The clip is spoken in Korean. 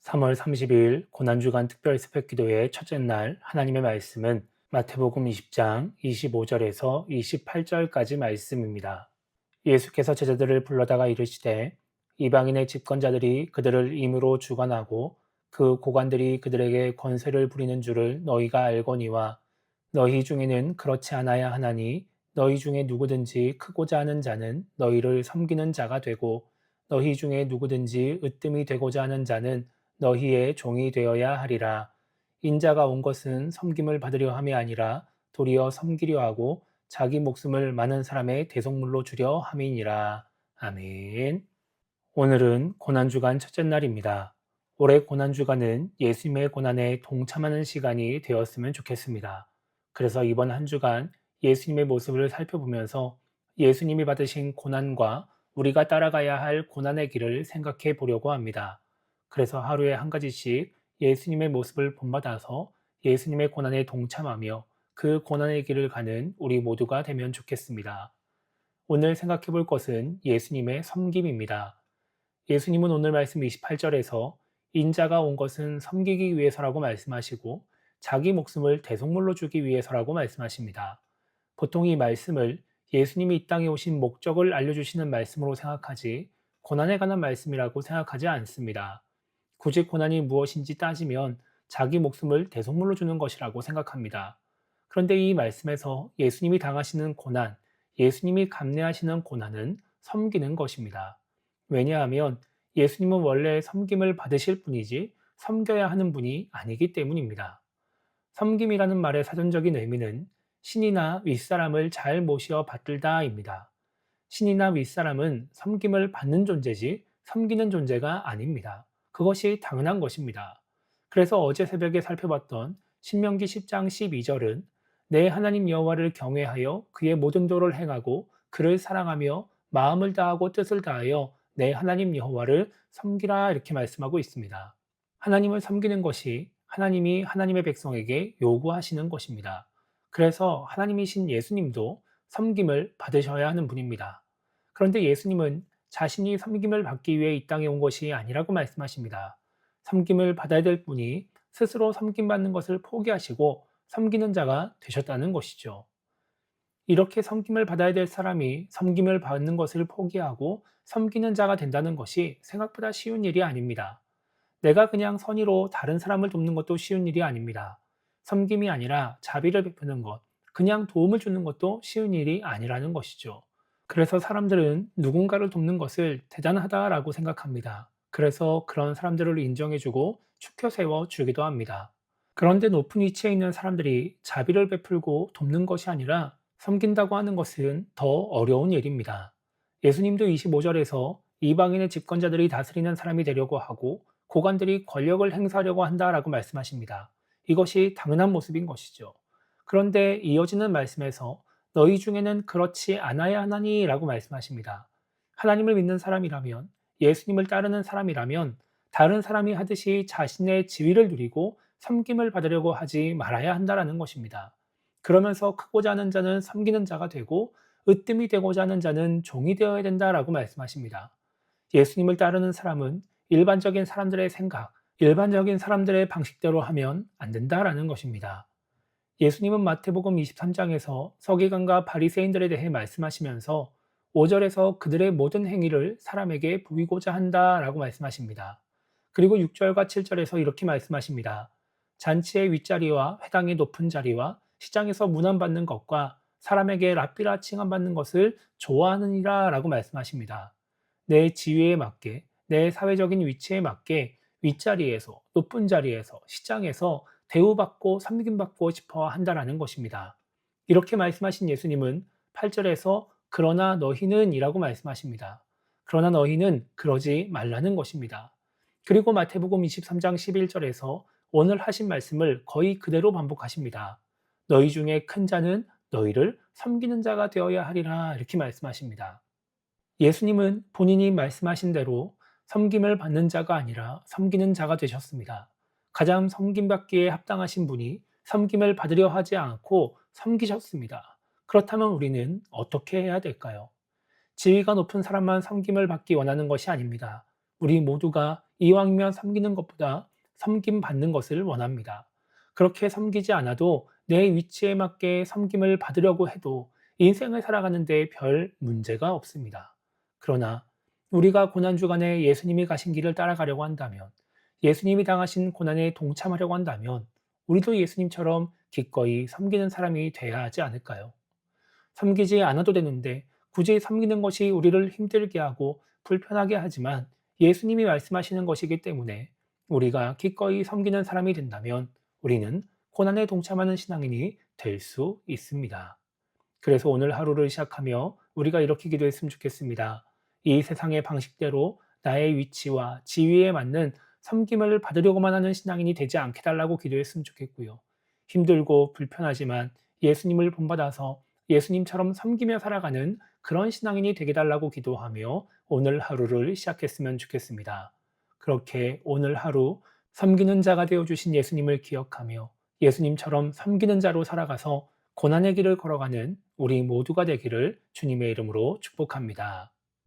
3월 30일 고난주간 특별 새벽기도의 첫째 날 하나님의 말씀은 마태복음 20장 25절에서 28절까지 말씀입니다. 예수께서 제자들을 불러다가 이르시되 이방인의 집권자들이 그들을 임으로 주관하고 그 고관들이 그들에게 권세를 부리는 줄을 너희가 알거니와 너희 중에는 그렇지 않아야 하나니 너희 중에 누구든지 크고자 하는 자는 너희를 섬기는 자가 되고 너희 중에 누구든지 으뜸이 되고자 하는 자는 너희의 종이 되어야 하리라. 인자가 온 것은 섬김을 받으려 함이 아니라 도리어 섬기려 하고 자기 목숨을 많은 사람의 대속물로 주려 함이니라. 아멘. 오늘은 고난주간 첫째 날입니다. 올해 고난주간은 예수님의 고난에 동참하는 시간이 되었으면 좋겠습니다. 그래서 이번 한 주간 예수님의 모습을 살펴보면서 예수님이 받으신 고난과 우리가 따라가야 할 고난의 길을 생각해 보려고 합니다. 그래서 하루에 한 가지씩 예수님의 모습을 본받아서 예수님의 고난에 동참하며 그 고난의 길을 가는 우리 모두가 되면 좋겠습니다. 오늘 생각해 볼 것은 예수님의 섬김입니다. 예수님은 오늘 말씀 28절에서 인자가 온 것은 섬기기 위해서라고 말씀하시고 자기 목숨을 대속물로 주기 위해서라고 말씀하십니다. 보통 이 말씀을 예수님이 이 땅에 오신 목적을 알려주시는 말씀으로 생각하지 고난에 관한 말씀이라고 생각하지 않습니다. 굳이 고난이 무엇인지 따지면 자기 목숨을 대속물로 주는 것이라고 생각합니다. 그런데 이 말씀에서 예수님이 당하시는 고난, 예수님이 감내하시는 고난은 섬기는 것입니다. 왜냐하면 예수님은 원래 섬김을 받으실 분이지 섬겨야 하는 분이 아니기 때문입니다. 섬김이라는 말의 사전적인 의미는 신이나 윗사람을 잘 모시어 받들다입니다. 신이나 윗사람은 섬김을 받는 존재지 섬기는 존재가 아닙니다. 그것이 당연한 것입니다. 그래서 어제 새벽에 살펴봤던 신명기 10장 12절은 내 하나님 여호와를 경외하여 그의 모든 도를 행하고 그를 사랑하며 마음을 다하고 뜻을 다하여 내 하나님 여호와를 섬기라 이렇게 말씀하고 있습니다. 하나님을 섬기는 것이 하나님이 하나님의 백성에게 요구하시는 것입니다. 그래서 하나님이신 예수님도 섬김을 받으셔야 하는 분입니다. 그런데 예수님은 자신이 섬김을 받기 위해 이 땅에 온 것이 아니라고 말씀하십니다. 섬김을 받아야 될 분이 스스로 섬김받는 것을 포기하시고 섬기는 자가 되셨다는 것이죠. 이렇게 섬김을 받아야 될 사람이 섬김을 받는 것을 포기하고 섬기는 자가 된다는 것이 생각보다 쉬운 일이 아닙니다. 내가 그냥 선의로 다른 사람을 돕는 것도 쉬운 일이 아닙니다. 섬김이 아니라 자비를 베푸는 것, 그냥 도움을 주는 것도 쉬운 일이 아니라는 것이죠. 그래서 사람들은 누군가를 돕는 것을 대단하다라고 생각합니다. 그래서 그런 사람들을 인정해주고 축켜 세워 주기도 합니다. 그런데 높은 위치에 있는 사람들이 자비를 베풀고 돕는 것이 아니라 섬긴다고 하는 것은 더 어려운 일입니다. 예수님도 25절에서 이방인의 집권자들이 다스리는 사람이 되려고 하고 고관들이 권력을 행사하려고 한다라고 말씀하십니다. 이것이 당연한 모습인 것이죠. 그런데 이어지는 말씀에서 너희 중에는 그렇지 않아야 하나니라고 말씀하십니다. 하나님을 믿는 사람이라면, 예수님을 따르는 사람이라면 다른 사람이 하듯이 자신의 지위를 누리고 섬김을 받으려고 하지 말아야 한다라는 것입니다. 그러면서 크고자 하는 자는 섬기는 자가 되고 으뜸이 되고자 하는 자는 종이 되어야 된다라고 말씀하십니다. 예수님을 따르는 사람은 일반적인 사람들의 생각, 일반적인 사람들의 방식대로 하면 안 된다라는 것입니다. 예수님은 마태복음 23장에서 서기관과 바리새인들에 대해 말씀하시면서 5절에서 그들의 모든 행위를 사람에게 보이고자 한다라고 말씀하십니다. 그리고 6절과 7절에서 이렇게 말씀하십니다. 잔치의 윗자리와 회당의 높은 자리와 시장에서 문안받는 것과 사람에게 랍비라 칭함받는 것을 좋아하느니라 라고 말씀하십니다. 내 지위에 맞게, 내 사회적인 위치에 맞게 윗자리에서, 높은 자리에서, 시장에서 대우받고 섬김받고 싶어 한다라는 것입니다. 이렇게 말씀하신 예수님은 8절에서 그러나 너희는 이라고 말씀하십니다. 그러나 너희는 그러지 말라는 것입니다. 그리고 마태복음 23장 11절에서 오늘 하신 말씀을 거의 그대로 반복하십니다. 너희 중에 큰 자는 너희를 섬기는 자가 되어야 하리라 이렇게 말씀하십니다. 예수님은 본인이 말씀하신 대로 섬김을 받는 자가 아니라 섬기는 자가 되셨습니다. 가장 섬김받기에 합당하신 분이 섬김을 받으려 하지 않고 섬기셨습니다. 그렇다면 우리는 어떻게 해야 될까요? 지위가 높은 사람만 섬김을 받기 원하는 것이 아닙니다. 우리 모두가 이왕이면 섬기는 것보다 섬김 받는 것을 원합니다. 그렇게 섬기지 않아도 내 위치에 맞게 섬김을 받으려고 해도 인생을 살아가는데 별 문제가 없습니다. 그러나 우리가 고난주간에 예수님이 가신 길을 따라가려고 한다면, 예수님이 당하신 고난에 동참하려고 한다면 우리도 예수님처럼 기꺼이 섬기는 사람이 돼야 하지 않을까요? 섬기지 않아도 되는데 굳이 섬기는 것이 우리를 힘들게 하고 불편하게 하지만 예수님이 말씀하시는 것이기 때문에 우리가 기꺼이 섬기는 사람이 된다면 우리는 고난에 동참하는 신앙인이 될 수 있습니다. 그래서 오늘 하루를 시작하며 우리가 이렇게 기도했으면 좋겠습니다. 이 세상의 방식대로 나의 위치와 지위에 맞는 섬김을 받으려고만 하는 신앙인이 되지 않게 달라고 기도했으면 좋겠고요. 힘들고 불편하지만 예수님을 본받아서 예수님처럼 섬기며 살아가는 그런 신앙인이 되게 달라고 기도하며 오늘 하루를 시작했으면 좋겠습니다. 그렇게 오늘 하루 섬기는 자가 되어주신 예수님을 기억하며 예수님처럼 섬기는 자로 살아가서 고난의 길을 걸어가는 우리 모두가 되기를 주님의 이름으로 축복합니다.